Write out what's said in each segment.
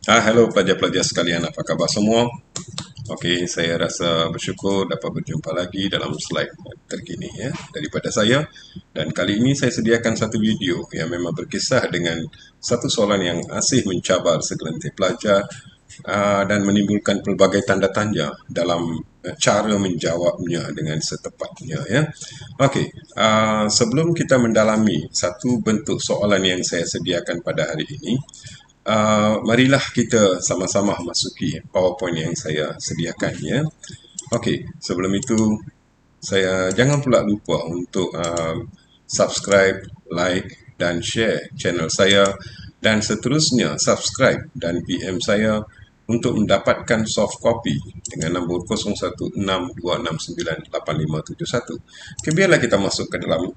Hello pelajar-pelajar sekalian, apa khabar semua? Okey, saya rasa bersyukur dapat berjumpa lagi dalam slide terkini ya daripada saya. Dan kali ini saya sediakan satu video yang memang berkisah dengan satu soalan yang asih mencabar segelintir pelajar dan menimbulkan pelbagai tanda tanya dalam cara menjawabnya dengan setepatnya ya. Okey, sebelum kita mendalami satu bentuk soalan yang saya sediakan pada hari ini, marilah kita sama-sama masuki PowerPoint yang saya sediakan ya. Okey, sebelum itu saya jangan pula lupa untuk subscribe, like dan share channel saya dan seterusnya subscribe dan PM saya untuk mendapatkan soft copy dengan nombor 0162698571. Okay, biarlah kita masuk ke dalam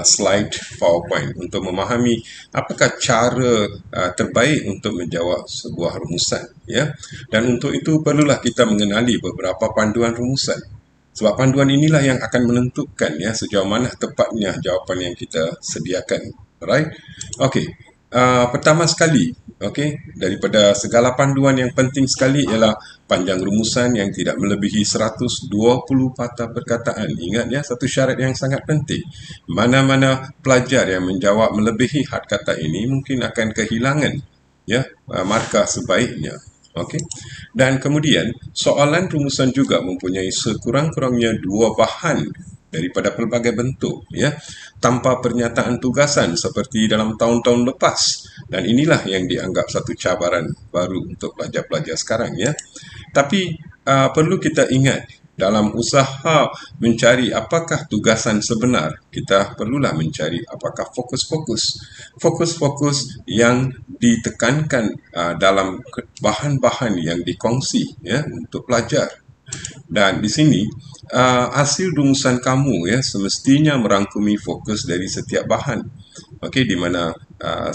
slide PowerPoint untuk memahami apakah cara terbaik untuk menjawab sebuah rumusan ya. Dan untuk itu perlulah kita mengenali beberapa panduan rumusan. Sebab panduan inilah yang akan menentukan ya sejauh mana tepatnya jawapan yang kita sediakan. Alright? Okey. Pertama sekali, okey, daripada segala panduan yang penting sekali ialah panjang rumusan yang tidak melebihi 120 patah perkataan. Ingat ya, satu syarat yang sangat penting. Mana-mana pelajar yang menjawab melebihi had kata ini mungkin akan kehilangan ya markah sebaiknya. Okey. Dan kemudian soalan rumusan juga mempunyai sekurang-kurangnya dua bahan daripada pelbagai bentuk ya, tanpa pernyataan tugasan seperti dalam tahun-tahun lepas. Dan inilah yang dianggap satu cabaran baru untuk pelajar-pelajar sekarang ya. Tapi perlu kita ingat dalam usaha mencari apakah tugasan sebenar, kita perlulah mencari apakah fokus-fokus. Fokus-fokus yang ditekankan dalam bahan-bahan yang dikongsi ya untuk pelajar. Dan di sini hasil rumusan kamu ya semestinya merangkumi fokus dari setiap bahan. Okey, di mana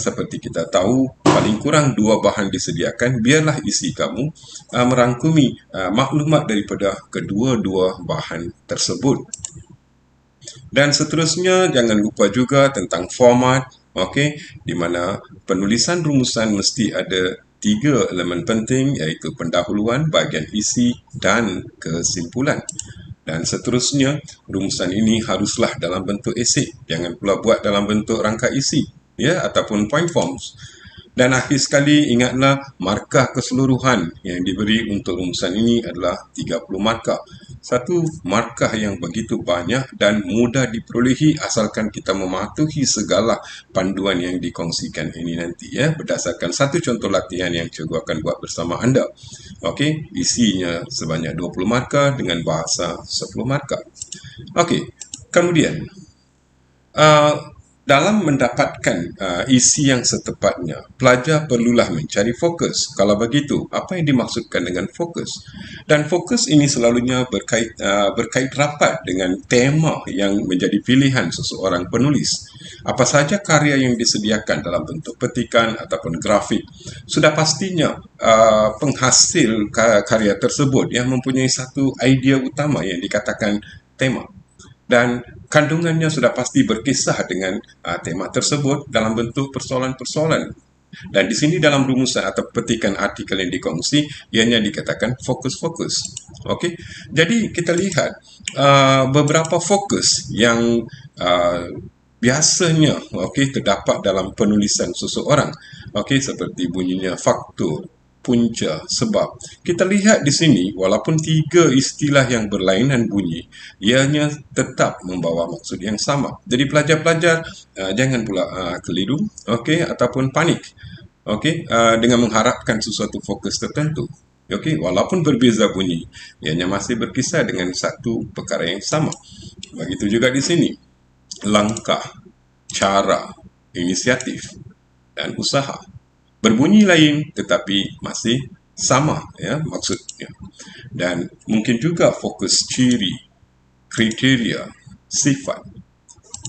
seperti kita tahu paling kurang dua bahan disediakan, biarlah isi kamu merangkumi maklumat daripada kedua-dua bahan tersebut. Dan seterusnya jangan lupa juga tentang format, okey, di mana penulisan rumusan mesti ada tiga elemen penting iaitu pendahuluan, bahagian isi dan kesimpulan. Dan seterusnya, rumusan ini haruslah dalam bentuk esei. Jangan pula buat dalam bentuk rangka isi ya ataupun point forms. Dan akhir sekali ingatlah markah keseluruhan yang diberi untuk rumusan ini adalah 30 markah. Satu markah yang begitu banyak dan mudah diperolehi asalkan kita mematuhi segala panduan yang dikongsikan ini nanti ya, berdasarkan satu contoh latihan yang cikgu akan buat bersama anda. Okey, isinya sebanyak 20 markah dengan bahasa 10 markah. Okey, kemudian dalam mendapatkan isi yang setepatnya, pelajar perlulah mencari fokus. Kalau begitu, apa yang dimaksudkan dengan fokus? Dan fokus ini selalunya berkait rapat dengan tema yang menjadi pilihan seseorang penulis. Apa saja karya yang disediakan dalam bentuk petikan ataupun grafik, sudah pastinya penghasil karya tersebut yang mempunyai satu idea utama yang dikatakan tema. Dan kandungannya sudah pasti berkisah dengan tema tersebut dalam bentuk persoalan-persoalan. Dan di sini dalam rumusan atau petikan artikel yang dikongsi, ianya dikatakan fokus-fokus. Okey, jadi kita lihat beberapa fokus yang biasanya terdapat dalam penulisan seseorang. Okey, seperti bunyinya faktor, punca, sebab. Kita lihat di sini, walaupun tiga istilah yang berlainan bunyi, ianya tetap membawa maksud yang sama. Jadi pelajar-pelajar jangan pula keliru, okey, ataupun panik, okey, dengan mengharapkan sesuatu fokus tertentu. Okey, walaupun berbeza bunyi, ianya masih berkisar dengan satu perkara yang sama. Begitu juga di sini, langkah, cara, inisiatif, dan usaha. Berbunyi lain tetapi masih sama ya maksudnya. Dan mungkin juga fokus ciri, kriteria, sifat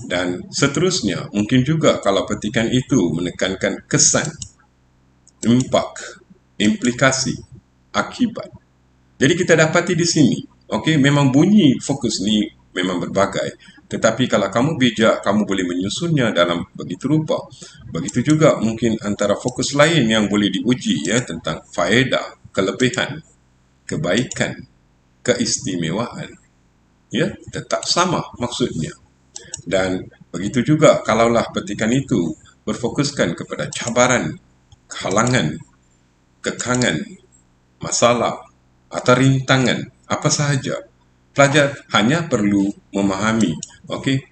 dan seterusnya. Mungkin juga kalau petikan itu menekankan kesan, impak, implikasi, akibat. Jadi kita dapati di sini, okey, memang bunyi fokus ni memang berbagai, Tetapi kalau kamu bijak, kamu boleh menyusunnya dalam begitu rupa. Begitu juga mungkin antara fokus lain yang boleh diuji ya tentang faedah, kelebihan, kebaikan, keistimewaan. Ya, tetap sama maksudnya. Dan begitu juga kalaulah petikan itu berfokuskan kepada cabaran, halangan, kekangan, masalah, atau rintangan, apa sahaja. Pelajar hanya perlu memahami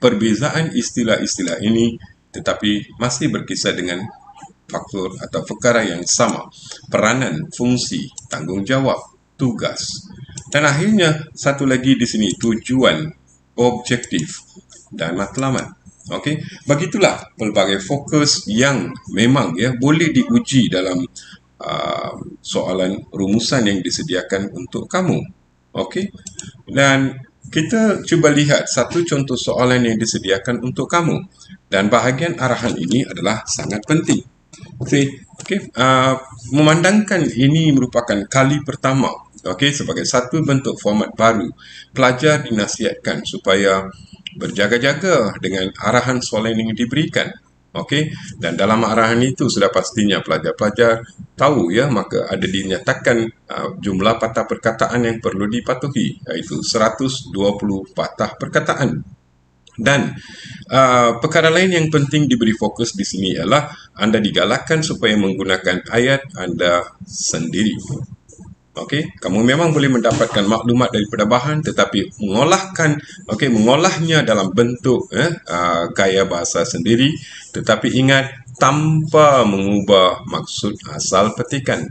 perbezaan istilah-istilah ini tetapi masih berkisar dengan faktor atau perkara yang sama, peranan, fungsi, tanggungjawab, tugas. Dan akhirnya satu lagi di sini tujuan, objektif dan matlamat. Begitulah pelbagai fokus yang memang boleh diuji dalam soalan rumusan yang disediakan untuk kamu. Dan kita cuba lihat satu contoh soalan yang disediakan untuk kamu. Dan bahagian arahan ini adalah sangat penting. Memandangkan ini merupakan kali pertama sebagai satu bentuk format baru, pelajar dinasihatkan supaya berjaga-jaga dengan arahan soalan yang diberikan. Dan dalam arahan itu sudah pastinya pelajar-pelajar tahu maka ada dinyatakan jumlah patah perkataan yang perlu dipatuhi, iaitu 120 patah perkataan. Dan perkara lain yang penting diberi fokus di sini ialah anda digalakkan supaya menggunakan ayat anda sendiri. Kamu memang boleh mendapatkan maklumat daripada bahan tetapi mengolahnya dalam bentuk gaya bahasa sendiri, tetapi ingat tanpa mengubah maksud asal petikan,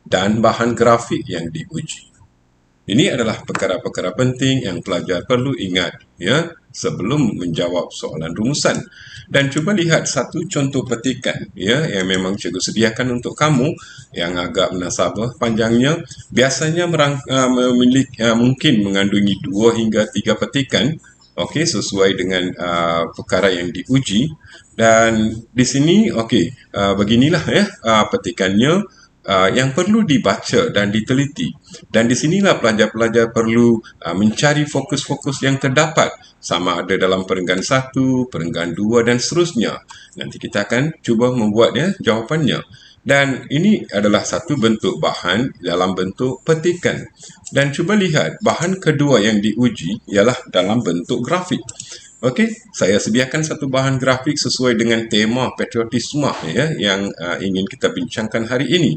dan bahan grafik yang diuji. Ini adalah perkara-perkara penting yang pelajar perlu ingat sebelum menjawab soalan rumusan. Dan cuba lihat satu contoh petikan yang memang cikgu sediakan untuk kamu yang agak menasabah panjangnya. Biasanya mungkin mengandungi 2 hingga 3 petikan sesuai dengan perkara yang diuji. Dan di sini beginilah petikannya yang perlu dibaca dan diteliti. Dan di sinilah pelajar-pelajar perlu mencari fokus-fokus yang terdapat, sama ada dalam perenggan 1, perenggan 2 dan seterusnya. Nanti kita akan cuba membuat jawapannya. Dan ini adalah satu bentuk bahan dalam bentuk petikan. Dan cuba lihat bahan kedua yang diuji ialah dalam bentuk grafik. Saya sediakan satu bahan grafik sesuai dengan tema patriotisme yang ingin kita bincangkan hari ini.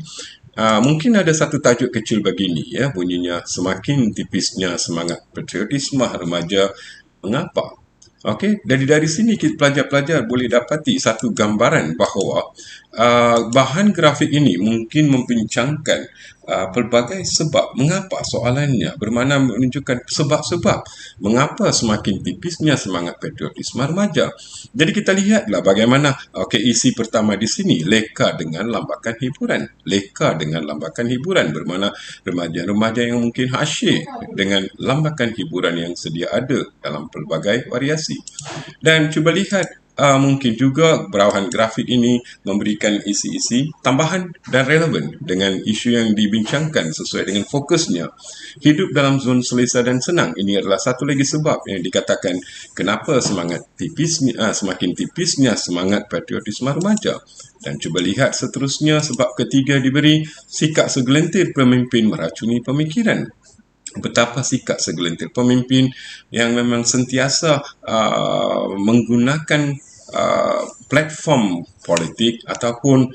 Mungkin ada satu tajuk kecil begini bunyinya semakin tipisnya semangat patriotisme remaja, mengapa? Dari sini pelajar-pelajar boleh dapati satu gambaran bahawa bahan grafik ini mungkin membincangkan pelbagai sebab mengapa soalannya, bermakna menunjukkan sebab-sebab mengapa semakin tipisnya semangat patriotisme remaja. Jadi kita lihatlah bagaimana isi pertama di sini, leka dengan lambakan hiburan, bermakna remaja-remaja yang mungkin asyik dengan lambakan hiburan yang sedia ada dalam pelbagai variasi. Dan cuba lihat mungkin juga bahan grafik ini memberikan isi-isi tambahan dan relevan dengan isu yang dibincangkan sesuai dengan fokusnya. Hidup dalam zon selesa dan senang, ini adalah satu lagi sebab yang dikatakan kenapa semakin tipisnya semangat patriotisme remaja. Dan cuba lihat seterusnya, sebab ketiga diberi sikap segelintir pemimpin meracuni pemikiran. Betapa sikap segelintir pemimpin yang memang sentiasa menggunakan platform politik ataupun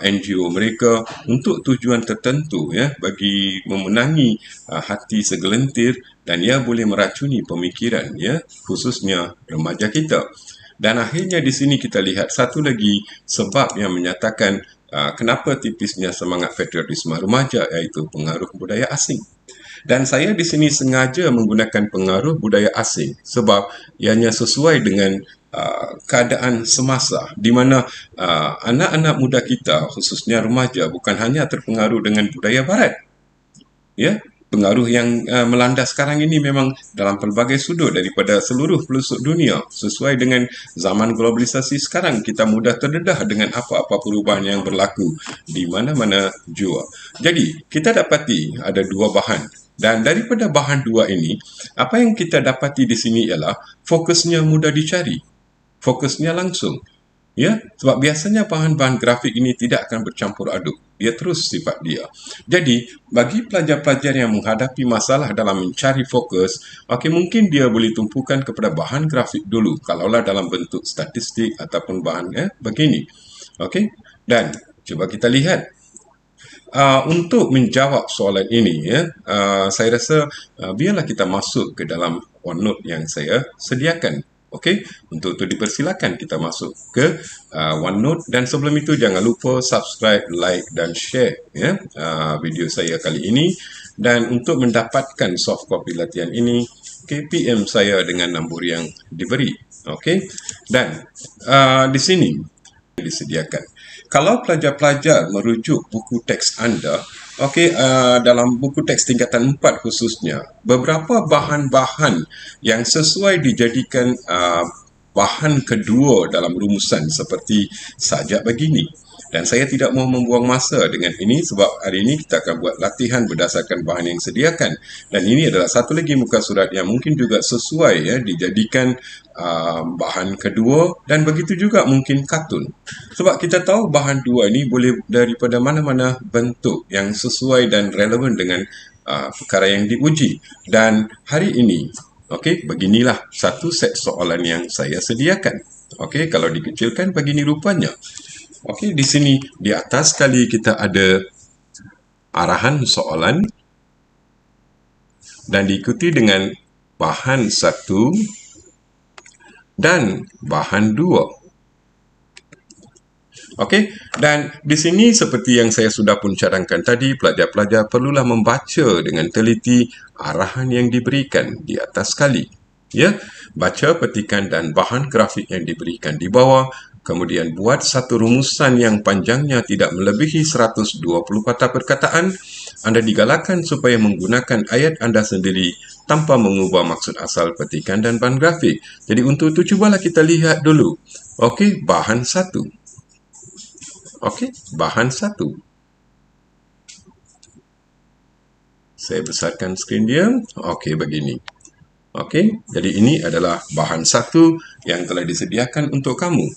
NGO mereka untuk tujuan tertentu bagi memenangi hati segelintir, dan ia boleh meracuni pemikiran khususnya remaja kita. Dan akhirnya di sini kita lihat satu lagi sebab yang menyatakan kenapa tipisnya semangat patriotisme remaja, iaitu pengaruh budaya asing. Dan saya di sini sengaja menggunakan pengaruh budaya asing sebab ianya sesuai dengan keadaan semasa di mana anak-anak muda kita khususnya remaja bukan hanya terpengaruh dengan budaya barat. pengaruh yang melanda sekarang ini memang dalam pelbagai sudut daripada seluruh pelosok dunia. Sesuai dengan zaman globalisasi sekarang, kita mudah terdedah dengan apa-apa perubahan yang berlaku di mana-mana jua. Jadi, kita dapati ada dua bahan. Dan daripada bahan dua ini, apa yang kita dapati di sini ialah fokusnya mudah dicari. Fokusnya langsung. Ya, sebab biasanya bahan-bahan grafik ini tidak akan bercampur aduk. Dia terus sifat dia. Jadi, bagi pelajar-pelajar yang menghadapi masalah dalam mencari fokus, mungkin dia boleh tumpukan kepada bahan grafik dulu, kalaulah dalam bentuk statistik ataupun bahan begini. Okey, dan cuba kita lihat. Untuk menjawab soalan ini, saya rasa biarlah kita masuk ke dalam OneNote yang saya sediakan. Okey, untuk itu dipersilakan kita masuk ke OneNote, dan sebelum itu jangan lupa subscribe, like dan share video saya kali ini. Dan untuk mendapatkan soft copy latihan ini, PM saya dengan nombor yang diberi. Okey, dan di sini disediakan. Kalau pelajar-pelajar merujuk buku teks anda, dalam buku teks tingkatan 4 khususnya, beberapa bahan-bahan yang sesuai dijadikan bahan kedua dalam rumusan seperti sajak begini. Dan saya tidak mahu membuang masa dengan ini sebab hari ini kita akan buat latihan berdasarkan bahan yang disediakan. Dan ini adalah satu lagi muka surat yang mungkin juga sesuai dijadikan bahan kedua, dan begitu juga mungkin kartun. Sebab kita tahu bahan dua ini boleh daripada mana-mana bentuk yang sesuai dan relevan dengan perkara yang diuji. Dan hari ini, beginilah satu set soalan yang saya sediakan. Kalau dikecilkan begini rupanya. Di sini di atas sekali kita ada arahan soalan dan diikuti dengan bahan 1 dan bahan 2. Dan di sini seperti yang saya sudah pun cadangkan tadi, pelajar-pelajar perlulah membaca dengan teliti arahan yang diberikan di atas sekali. Baca petikan dan bahan grafik yang diberikan di bawah. Kemudian buat satu rumusan yang panjangnya tidak melebihi 120 patah perkataan. Anda digalakkan supaya menggunakan ayat anda sendiri tanpa mengubah maksud asal petikan dan bahan grafik. Jadi untuk itu cubalah kita lihat dulu. Bahan 1. Bahan 1. Saya besarkan skrin dia. Begini. Jadi ini adalah bahan 1 yang telah disediakan untuk kamu.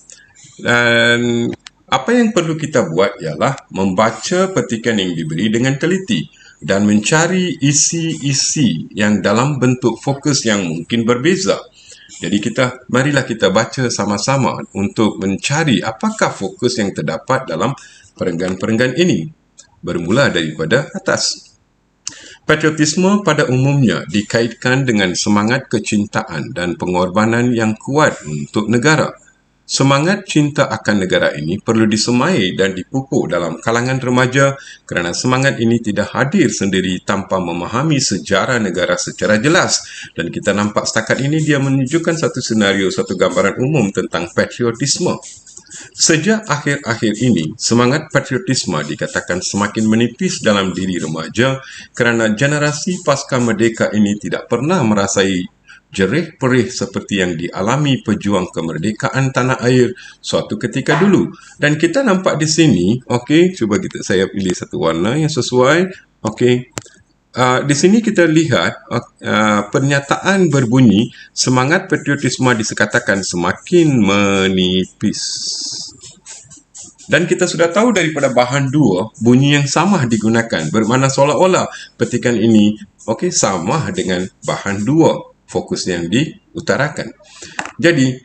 Dan apa yang perlu kita buat ialah membaca petikan yang diberi dengan teliti dan mencari isi-isi yang dalam bentuk fokus yang mungkin berbeza. Jadi marilah kita baca sama-sama untuk mencari apakah fokus yang terdapat dalam perenggan-perenggan ini. Bermula daripada atas. Patriotisme pada umumnya dikaitkan dengan semangat kecintaan dan pengorbanan yang kuat untuk negara. Semangat cinta akan negara ini perlu disemai dan dipupuk dalam kalangan remaja kerana semangat ini tidak hadir sendiri tanpa memahami sejarah negara secara jelas. Dan kita nampak setakat ini dia menunjukkan satu senario, satu gambaran umum tentang patriotisme. Sejak akhir-akhir ini, semangat patriotisme dikatakan semakin menipis dalam diri remaja kerana generasi pasca merdeka ini tidak pernah merasai jerih-perih seperti yang dialami pejuang kemerdekaan tanah air suatu ketika dulu. Dan kita nampak di sini, cuba saya pilih satu warna yang sesuai. Di sini kita lihat pernyataan berbunyi semangat patriotisme dikatakan semakin menipis. Dan kita sudah tahu daripada bahan 2, bunyi yang sama digunakan, bermakna seolah-olah petikan ini sama dengan bahan 2. Fokus yang diutarakan. Jadi,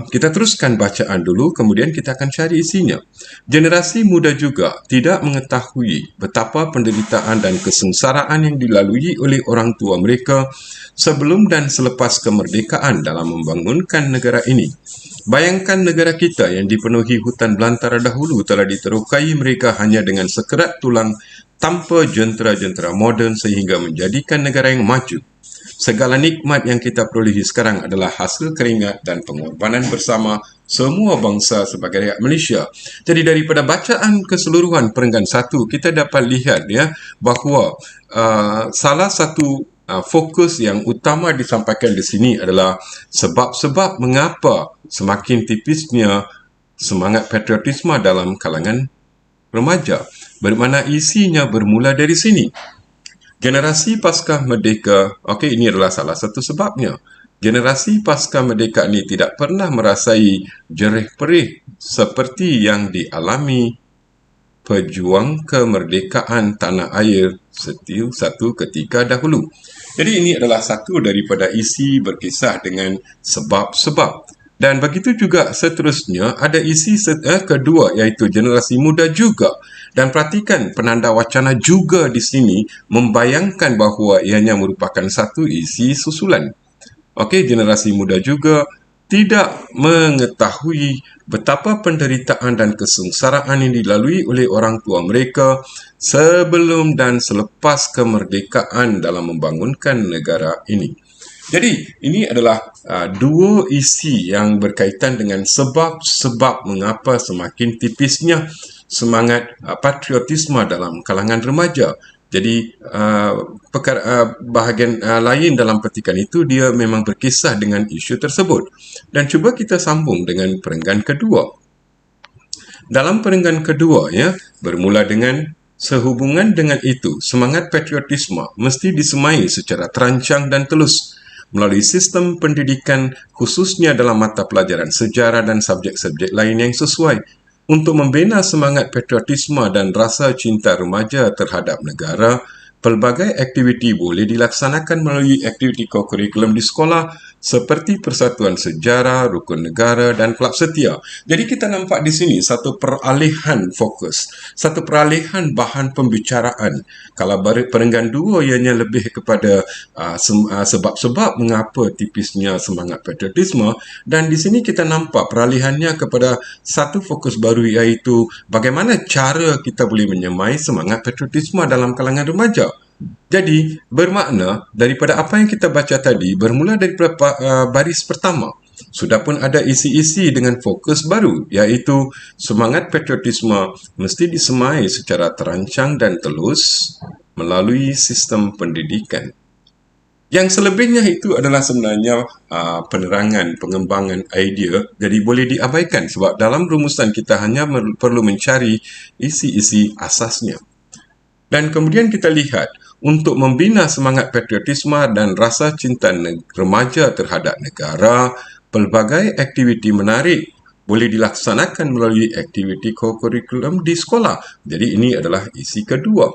kita teruskan bacaan dulu, kemudian kita akan cari isinya. Generasi muda juga tidak mengetahui betapa penderitaan dan kesengsaraan yang dilalui oleh orang tua mereka sebelum dan selepas kemerdekaan dalam membangunkan negara ini. Bayangkan negara kita yang dipenuhi hutan belantara dahulu telah diterokai mereka hanya dengan sekerat tulang tanpa jentera-jentera moden sehingga menjadikan negara yang maju. Segala nikmat yang kita perolehi sekarang adalah hasil keringat dan pengorbanan bersama semua bangsa sebagai rakyat Malaysia. Jadi daripada bacaan keseluruhan perenggan 1, kita dapat lihat ya bahawa salah satu fokus yang utama disampaikan di sini adalah sebab-sebab mengapa semakin tipisnya semangat patriotisme dalam kalangan remaja. Bermakna isinya bermula dari sini. Generasi Paskah Merdeka, okey, ini adalah salah satu sebabnya. Generasi Paskah Merdeka ini tidak pernah merasai jerih perih seperti yang dialami pejuang kemerdekaan tanah air satu ketika dahulu. Jadi ini adalah satu daripada isi berkisah dengan sebab-sebab. Dan begitu juga seterusnya ada isi kedua iaitu generasi muda juga. Dan perhatikan penanda wacana juga di sini membayangkan bahawa ianya merupakan satu isi susulan. Okey, generasi muda juga tidak mengetahui betapa penderitaan dan kesengsaraan yang dilalui oleh orang tua mereka sebelum dan selepas kemerdekaan dalam membangunkan negara ini. Jadi, ini adalah dua isi yang berkaitan dengan sebab-sebab mengapa semakin tipisnya semangat patriotisme dalam kalangan remaja. Jadi, bahagian lain dalam petikan itu, dia memang berkisah dengan isu tersebut. Dan cuba kita sambung dengan perenggan kedua. Dalam perenggan kedua, ya, bermula dengan sehubungan dengan itu, semangat patriotisme mesti disemai secara terancang dan telus melalui sistem pendidikan khususnya dalam mata pelajaran sejarah dan subjek-subjek lain yang sesuai untuk membina semangat patriotisme dan rasa cinta remaja terhadap negara. Pelbagai aktiviti boleh dilaksanakan melalui aktiviti kokurikulum di sekolah seperti Persatuan Sejarah, Rukun Negara dan Kelab Setia. Jadi kita nampak di sini satu peralihan fokus, satu peralihan bahan pembicaraan. Kalau perenggan 2 ianya lebih kepada sebab-sebab mengapa tipisnya semangat patriotisme, dan di sini kita nampak peralihannya kepada satu fokus baru iaitu bagaimana cara kita boleh menyemai semangat patriotisme dalam kalangan remaja. Jadi, bermakna daripada apa yang kita baca tadi bermula daripada baris pertama. Sudah pun ada isi-isi dengan fokus baru, iaitu semangat patriotisme mesti disemai secara terancang dan telus melalui sistem pendidikan. Yang selebihnya itu adalah sebenarnya penerangan, pengembangan idea, jadi boleh diabaikan sebab dalam rumusan kita hanya perlu mencari isi-isi asasnya. Dan kemudian kita lihat, untuk membina semangat patriotisme dan rasa cinta remaja terhadap negara, pelbagai aktiviti menarik boleh dilaksanakan melalui aktiviti kokurikulum di sekolah. Jadi ini adalah isi kedua,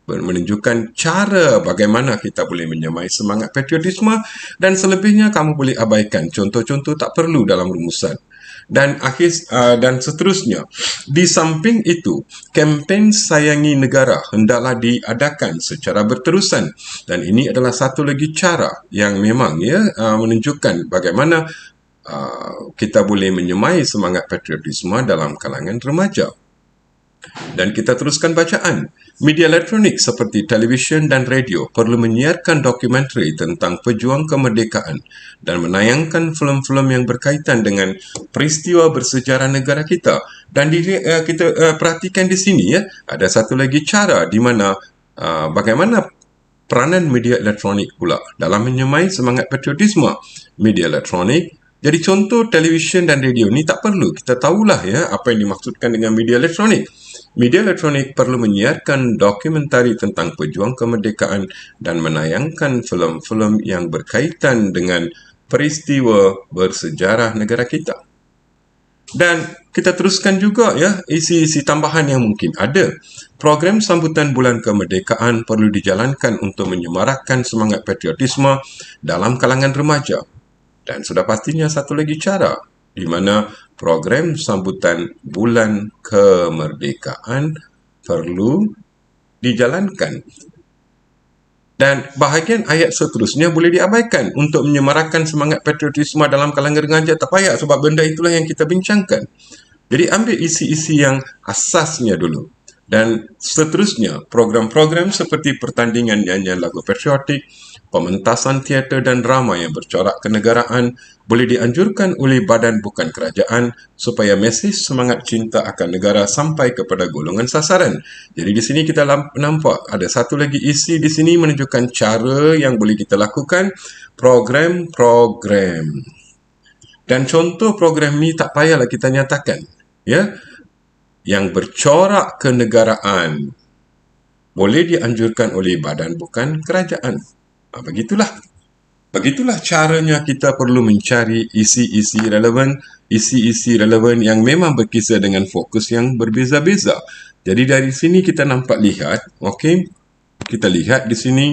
menunjukkan cara bagaimana kita boleh menyemai semangat patriotisme, dan selebihnya kamu boleh abaikan. Contoh-contoh tak perlu dalam rumusan. Dan seterusnya. Di samping itu, kempen sayangi negara hendaklah diadakan secara berterusan, dan ini adalah satu lagi cara yang memang menunjukkan bagaimana kita boleh menyemai semangat patriotisme dalam kalangan remaja. Dan kita teruskan bacaan. Media elektronik seperti televisyen dan radio perlu menyiarkan dokumentari tentang pejuang kemerdekaan dan menayangkan filem-filem yang berkaitan dengan peristiwa bersejarah negara kita. Dan kita perhatikan di sini, ya, ada satu lagi cara di mana bagaimana peranan media elektronik pula dalam menyemai semangat patriotisme. Media elektronik, jadi contoh televisyen dan radio ni tak perlu. Kita tahulah ya apa yang dimaksudkan dengan media elektronik. Media elektronik perlu menyiarkan dokumentari tentang pejuang kemerdekaan dan menayangkan filem-filem yang berkaitan dengan peristiwa bersejarah negara kita. Dan kita teruskan juga ya isi-isi tambahan yang mungkin ada. Program sambutan bulan kemerdekaan perlu dijalankan untuk menyemarakkan semangat patriotisme dalam kalangan remaja. Dan sudah pastinya satu lagi cara di mana program sambutan bulan kemerdekaan perlu dijalankan. Dan bahagian ayat seterusnya boleh diabaikan untuk menyemarakkan semangat patriotisme dalam kalangan remaja. Tak payah sebab benda itulah yang kita bincangkan. Jadi ambil isi-isi yang asasnya dulu. Dan seterusnya, program-program seperti pertandingan nyanyian lagu patriotik, pementasan teater dan drama yang bercorak kenegaraan boleh dianjurkan oleh badan bukan kerajaan supaya mesej semangat cinta akan negara sampai kepada golongan sasaran. Jadi di sini kita nampak ada satu lagi isi di sini menunjukkan cara yang boleh kita lakukan, program-program. Dan contoh program ni tak payahlah kita nyatakan, ya. Yang bercorak kenegaraan boleh dianjurkan oleh badan bukan kerajaan. Begitulah caranya kita perlu mencari isi-isi relevan yang memang berkisar dengan fokus yang berbeza-beza. Jadi dari sini kita lihat, kita lihat di sini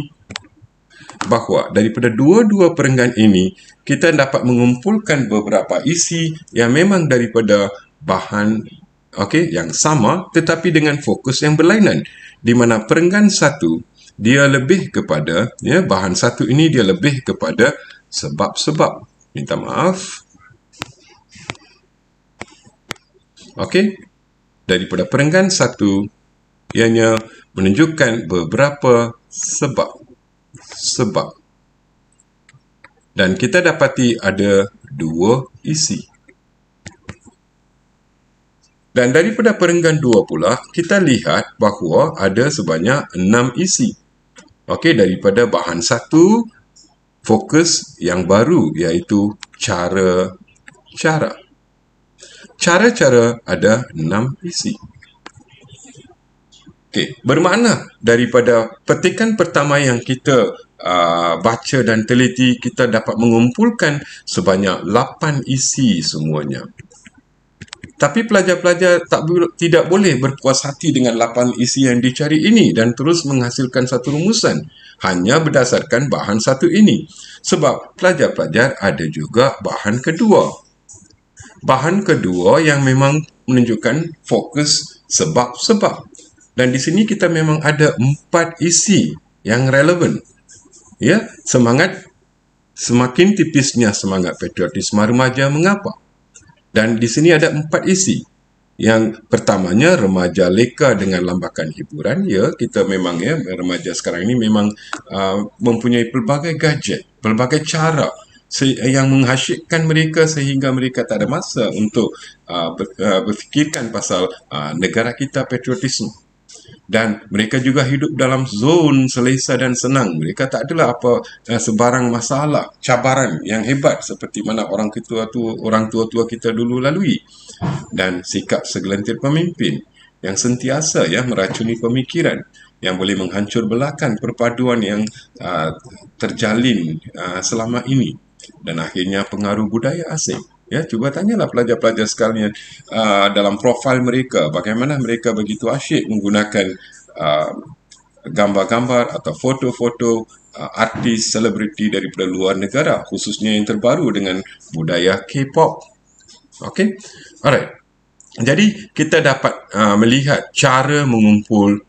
bahawa daripada dua-dua perenggan ini, kita dapat mengumpulkan beberapa isi yang memang daripada bahan yang sama tetapi dengan fokus yang berlainan, di mana perenggan satu dia lebih kepada bahan satu ini dia lebih kepada sebab-sebab. Minta maaf. Daripada perenggan satu ianya menunjukkan beberapa sebab. Dan kita dapati ada dua isi. Dan daripada perenggan 2 pula, kita lihat bahawa ada sebanyak 6 isi. Daripada bahan 1, fokus yang baru iaitu cara. Cara-cara ada 6 isi. Bermakna daripada petikan pertama yang kita baca dan teliti, kita dapat mengumpulkan sebanyak 8 isi semuanya. Tapi pelajar-pelajar tidak boleh berpuas hati dengan 8 isi yang dicari ini dan terus menghasilkan satu rumusan hanya berdasarkan bahan satu ini. Sebab pelajar-pelajar ada juga bahan kedua. Bahan kedua yang memang menunjukkan fokus sebab-sebab. Dan di sini kita memang ada 4 isi yang relevan. Semakin tipisnya semangat patriotisme remaja mengapa? Dan di sini ada 4 isi. Yang pertamanya, remaja leka dengan lambakan hiburan. Kita memang remaja sekarang ini memang mempunyai pelbagai gadget, pelbagai cara yang mengasyikkan mereka sehingga mereka tak ada masa untuk berfikirkan pasal negara kita, patriotisme. Dan mereka juga hidup dalam zon selesa dan senang. Mereka tak adalah sebarang masalah, cabaran yang hebat seperti mana orang tua-tua kita dulu lalui. Dan sikap segelintir pemimpin yang sentiasa meracuni pemikiran, yang boleh menghancur belakan perpaduan yang terjalin selama ini. Dan akhirnya pengaruh budaya asing. Cuba tanyalah pelajar-pelajar sekalian dalam profil mereka, bagaimana mereka begitu asyik menggunakan gambar-gambar atau foto-foto artis selebriti daripada luar negara, khususnya yang terbaru dengan budaya K-pop. Alright. Jadi kita dapat melihat cara mengumpul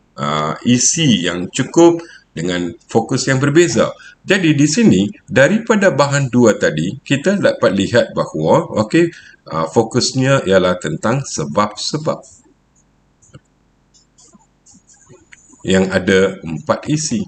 isi yang cukup dengan fokus yang berbeza. Jadi di sini daripada bahan 2 tadi kita dapat lihat bahawa fokusnya ialah tentang sebab-sebab yang ada 4 isi.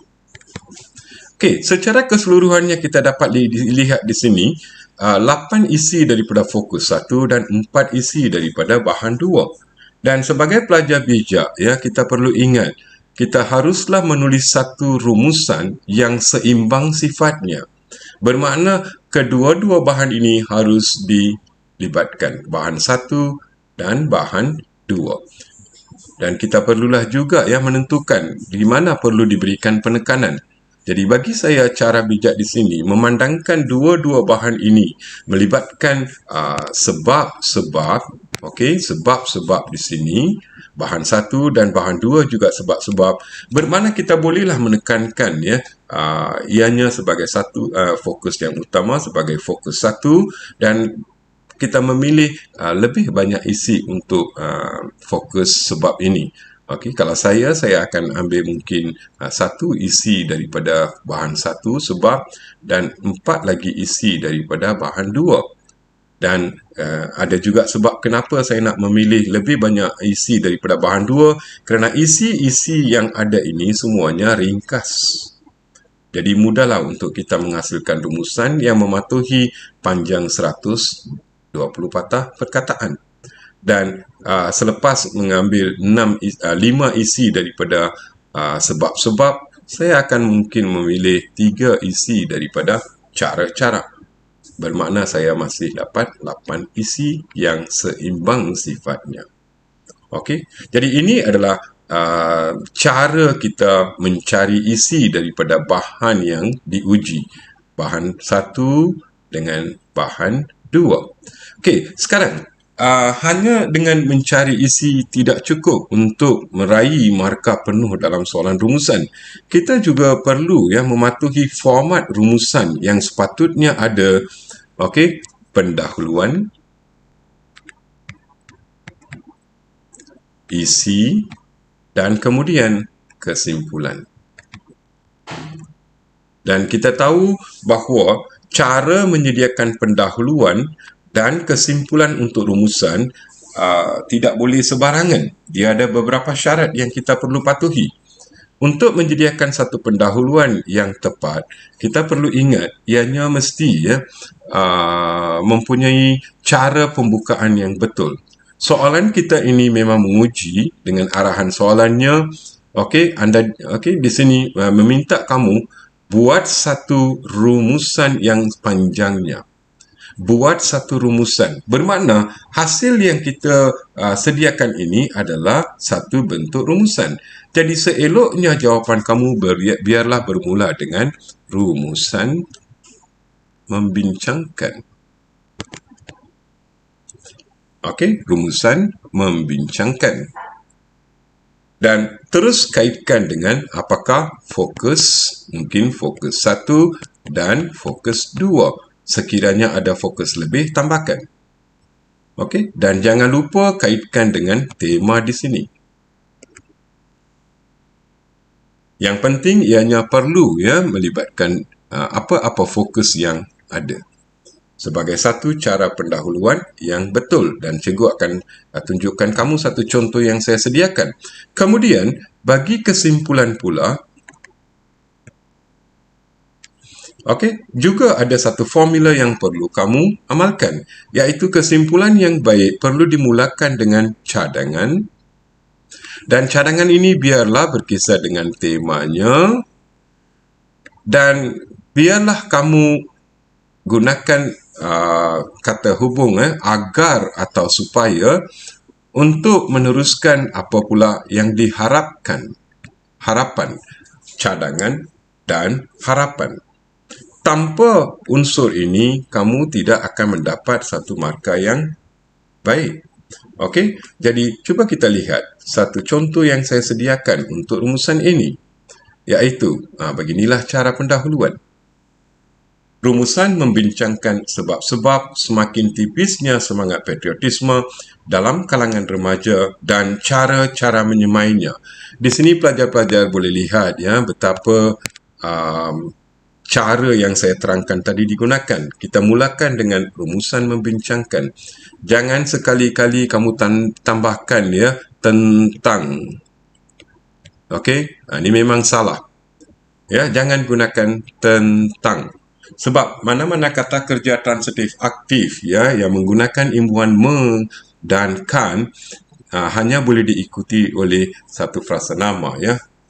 Secara keseluruhannya kita dapat lihat di sini 8 isi daripada fokus 1 dan 4 isi daripada bahan 2. Dan sebagai pelajar bijak kita perlu ingat, kita haruslah menulis satu rumusan yang seimbang sifatnya. Bermakna kedua-dua bahan ini harus dilibatkan, bahan 1 dan bahan 2. Dan kita perlulah juga menentukan di mana perlu diberikan penekanan. Jadi bagi saya cara bijak di sini memandangkan dua-dua bahan ini melibatkan sebab-sebab, sebab-sebab di sini, bahan 1 dan bahan 2 juga sebab-sebab, bermakna kita bolehlah menekankan ianya sebagai satu fokus yang utama, sebagai fokus 1, dan kita memilih lebih banyak isi untuk fokus sebab ini. Kalau saya akan ambil mungkin 1 isi daripada bahan 1 sebab dan 4 lagi isi daripada bahan 2. Dan ada juga sebab kenapa saya nak memilih lebih banyak isi daripada bahan 2, kerana isi-isi yang ada ini semuanya ringkas. Jadi mudahlah untuk kita menghasilkan rumusan yang mematuhi panjang 120 patah perkataan. Dan selepas mengambil 5 isi daripada sebab-sebab, saya akan mungkin memilih 3 isi daripada cara-cara. Bermakna saya masih dapat 8 isi yang seimbang sifatnya. Okey, jadi ini adalah cara kita mencari isi daripada bahan yang diuji. Bahan 1 dengan bahan 2. Okey, sekarang hanya dengan mencari isi tidak cukup untuk meraih markah penuh dalam soalan rumusan. Kita juga perlu mematuhi format rumusan yang sepatutnya ada. Okey, pendahuluan, isi, dan kemudian kesimpulan. Dan kita tahu bahawa cara menyediakan pendahuluan dan kesimpulan untuk rumusan tidak boleh sebarangan. Dia ada beberapa syarat yang kita perlu patuhi. Untuk menyediakan satu pendahuluan yang tepat, kita perlu ingat ianya mesti mempunyai cara pembukaan yang betul. Soalan kita ini memang menguji dengan arahan soalannya. Okey, di sini meminta kamu buat satu rumusan yang panjangnya. Buat satu rumusan. Bermakna hasil yang kita sediakan ini adalah satu bentuk rumusan. Jadi seeloknya jawapan kamu biarlah bermula dengan rumusan membincangkan. Okey, rumusan membincangkan. Dan terus kaitkan dengan apakah fokus, mungkin fokus 1 dan fokus 2. Sekiranya ada fokus lebih, tambahkan. Okey, dan jangan lupa kaitkan dengan tema di sini. Yang penting ianya perlu melibatkan apa-apa fokus yang ada. Sebagai satu cara pendahuluan yang betul, dan cikgu akan tunjukkan kamu satu contoh yang saya sediakan. Kemudian, bagi kesimpulan pula, juga ada satu formula yang perlu kamu amalkan, iaitu kesimpulan yang baik perlu dimulakan dengan cadangan, dan cadangan ini biarlah berkisar dengan temanya, dan biarlah kamu gunakan kata hubung agar atau supaya untuk meneruskan apa pula yang diharapkan. Harapan, cadangan, dan harapan. Tanpa unsur ini, kamu tidak akan mendapat satu markah yang baik. Okey, jadi cuba kita lihat satu contoh yang saya sediakan untuk rumusan ini, iaitu beginilah cara pendahuluan. Rumusan membincangkan sebab-sebab semakin tipisnya semangat patriotisme dalam kalangan remaja dan cara-cara menyemainya. Di sini pelajar-pelajar boleh lihat betapa cara yang saya terangkan tadi digunakan. Kita mulakan dengan rumusan membincangkan. Jangan sekali-kali kamu tambahkan tentang. Okey, ini memang salah. Jangan gunakan tentang. Sebab mana-mana kata kerja transitif aktif yang menggunakan imbuhan me dan kan hanya boleh diikuti oleh satu frasa nama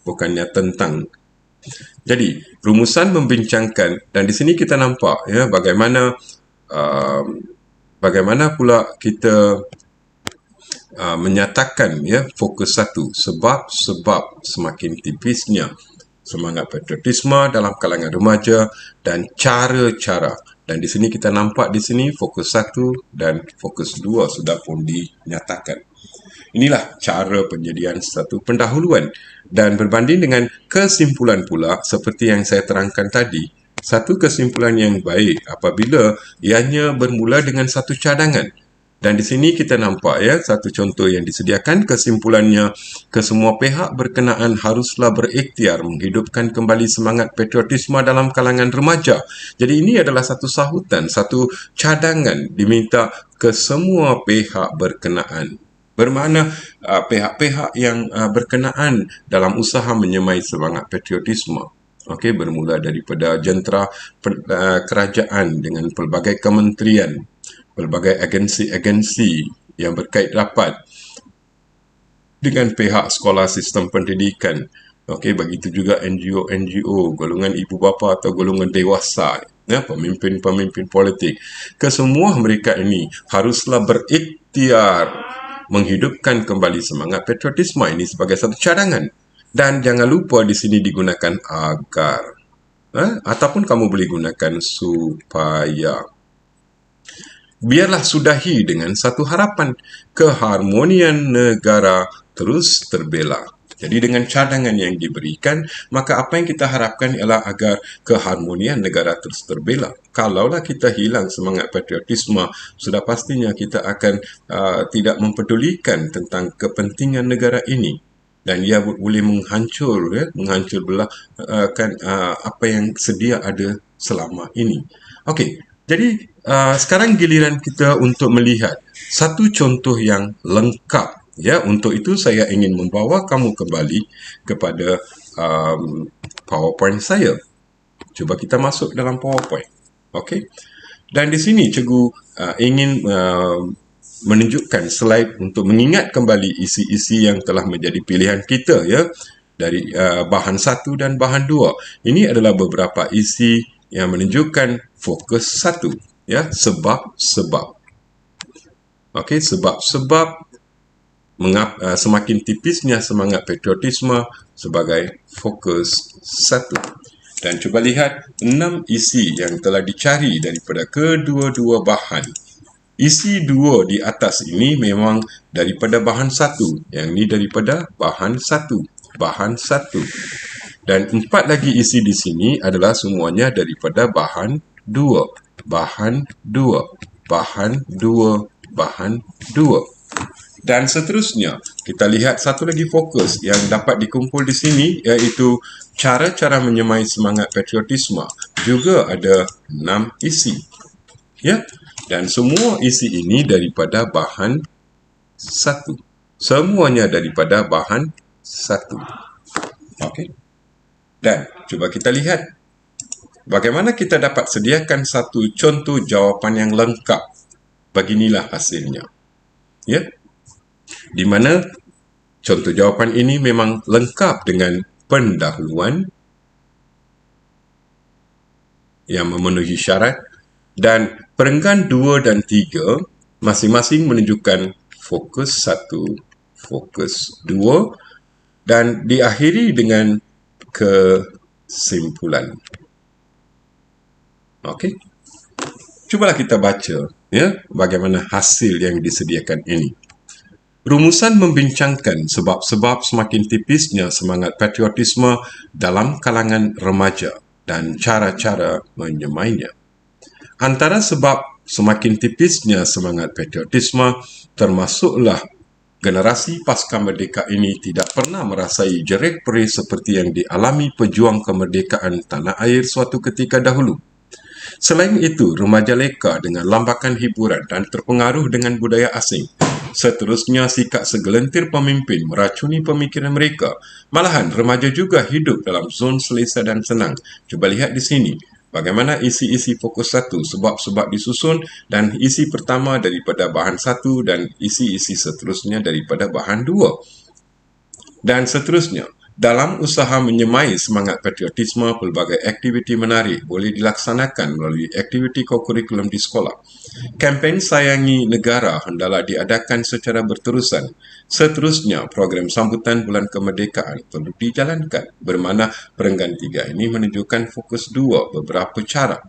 bukannya tentang. Jadi rumusan membincangkan, dan di sini kita nampak bagaimana pula kita menyatakan fokus 1, sebab semakin tipisnya semangat patriotisme dalam kalangan remaja dan cara-cara. Dan di sini kita nampak di sini fokus 1 dan fokus 2 sudah pun dinyatakan. Inilah cara penyediaan satu pendahuluan. Dan berbanding dengan kesimpulan pula, seperti yang saya terangkan tadi, satu kesimpulan yang baik apabila ianya bermula dengan satu cadangan. Dan di sini kita nampak satu contoh yang disediakan, kesimpulannya, kesemua pihak berkenaan haruslah berikhtiar menghidupkan kembali semangat patriotisme dalam kalangan remaja. Jadi ini adalah satu sahutan, satu cadangan diminta ke semua pihak berkenaan. Bermakna pihak-pihak yang berkenaan dalam usaha menyemai semangat patriotisme. Okey, bermula daripada jentera kerajaan dengan pelbagai kementerian, pelbagai agensi-agensi yang berkait rapat dengan pihak sekolah sistem pendidikan. Okey, begitu juga NGO-NGO, golongan ibu bapa atau golongan dewasa, ya, pemimpin-pemimpin politik. Kesemua mereka ini haruslah berikhtiar menghidupkan kembali semangat patriotisme ini sebagai satu cadangan. Dan jangan lupa di sini digunakan agar. Ataupun kamu boleh gunakan supaya. Biarlah sudahi dengan satu harapan, keharmonian negara terus terbela. Jadi dengan cadangan yang diberikan, maka apa yang kita harapkan ialah agar keharmonian negara terus terbela. Kalaulah kita hilang semangat patriotisme, sudah pastinya kita akan tidak mempedulikan tentang kepentingan negara ini. Dan ia boleh menghancur belah apa yang sedia ada selama ini. Okey, jadi sekarang giliran kita untuk melihat satu contoh yang lengkap. Ya, untuk itu saya ingin membawa kamu kembali kepada PowerPoint saya. Cuba kita masuk dalam PowerPoint. Okey. Dan di sini cikgu ingin menunjukkan slide untuk mengingat kembali isi-isi yang telah menjadi pilihan kita, ya, dari bahan 1 dan bahan 2. Ini adalah beberapa isi yang menunjukkan fokus 1, ya, sebab-sebab. Okey, sebab-sebab semakin tipisnya semangat patriotisme sebagai fokus 1. Dan cuba lihat 6 isi yang telah dicari daripada kedua-dua bahan. Isi 2 di atas ini memang daripada bahan 1, yang ini daripada bahan 1, bahan 1. Dan 4 lagi isi di sini adalah semuanya daripada bahan 2, bahan 2, bahan 2, bahan 2. Dan seterusnya, kita lihat satu lagi fokus yang dapat dikumpul di sini, iaitu cara-cara menyemai semangat patriotisme. Juga ada 6 isi. Ya, dan semua isi ini daripada bahan 1. Semuanya daripada bahan 1. Okey. Dan cuba kita lihat bagaimana kita dapat sediakan satu contoh jawapan yang lengkap. Beginilah hasilnya. Ya. Di mana contoh jawapan ini memang lengkap dengan pendahuluan yang memenuhi syarat, dan perenggan 2 dan 3 masing-masing menunjukkan fokus 1, fokus 2, dan diakhiri dengan kesimpulan. Okey. Cubalah kita baca, ya, bagaimana hasil yang disediakan ini. Rumusan membincangkan sebab-sebab semakin tipisnya semangat patriotisme dalam kalangan remaja dan cara-cara menyemainya. Antara sebab semakin tipisnya semangat patriotisme termasuklah generasi pasca merdeka ini tidak pernah merasai jerit-perit seperti yang dialami pejuang kemerdekaan tanah air suatu ketika dahulu. Selain itu, remaja leka dengan lambakan hiburan dan terpengaruh dengan budaya asing. Seterusnya, sikap segelintir pemimpin meracuni pemikiran mereka. Malahan, remaja juga hidup dalam zon selesa dan senang. Cuba lihat di sini bagaimana isi-isi fokus 1, sebab-sebab disusun, dan isi pertama daripada bahan 1 dan isi-isi seterusnya daripada bahan 2. Dan seterusnya, dalam usaha menyemai semangat patriotisme, pelbagai aktiviti menarik boleh dilaksanakan melalui aktiviti kokurikulum di sekolah. Kempen sayangi negara hendaklah diadakan secara berterusan. Seterusnya, program sambutan bulan kemerdekaan perlu dijalankan. Bermakna perenggan 3 ini menunjukkan fokus 2, beberapa cara.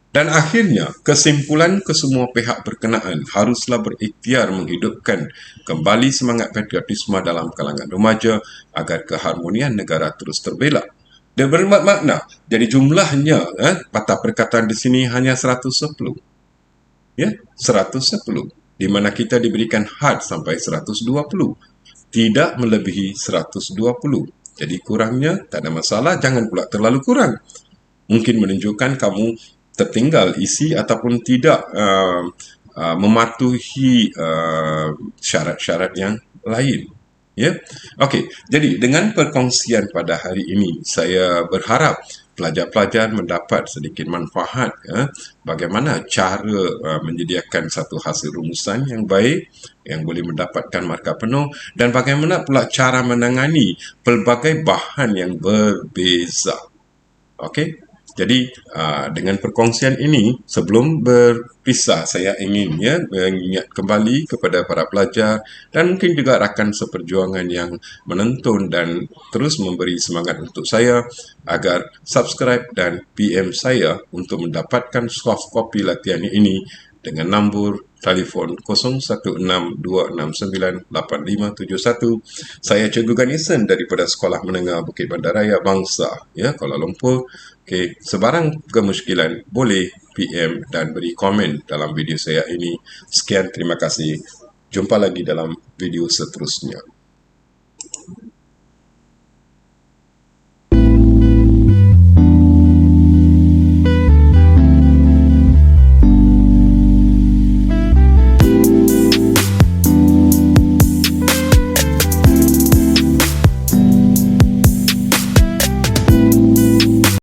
Dan akhirnya, kesimpulan kesemua pihak berkenaan haruslah berikhtiar menghidupkan kembali semangat patriotisme dalam kalangan remaja agar keharmonian negara terus terbela. Dia bermakna, jadi jumlahnya, patah perkataan di sini hanya 110. Ya, 110. Di mana kita diberikan had sampai 120. Tidak melebihi 120. Jadi kurangnya tak ada masalah, jangan pula terlalu kurang. Mungkin menunjukkan kamu tertinggal isi ataupun tidak mematuhi syarat-syarat yang lain. Ya, okey. Jadi dengan perkongsian pada hari ini, saya berharap pelajar-pelajar mendapat sedikit manfaat bagaimana cara menyediakan satu hasil rumusan yang baik yang boleh mendapatkan markah penuh dan bagaimana pula cara menangani pelbagai bahan yang berbeza. Okey. Jadi dengan perkongsian ini sebelum berpisah saya ingin mengingat kembali kepada para pelajar dan mungkin juga rakan seperjuangan yang menonton dan terus memberi semangat untuk saya agar subscribe dan PM saya untuk mendapatkan soft copy latihan ini dengan nombor telefon 0162698571. Saya Cikgu Ganison daripada Sekolah Menengah Bukit Bandaraya Bangsa, Kuala Lumpur. Okey, sebarang kemusykilan boleh PM dan beri komen dalam video saya ini. Sekian, terima kasih. Jumpa lagi dalam video seterusnya.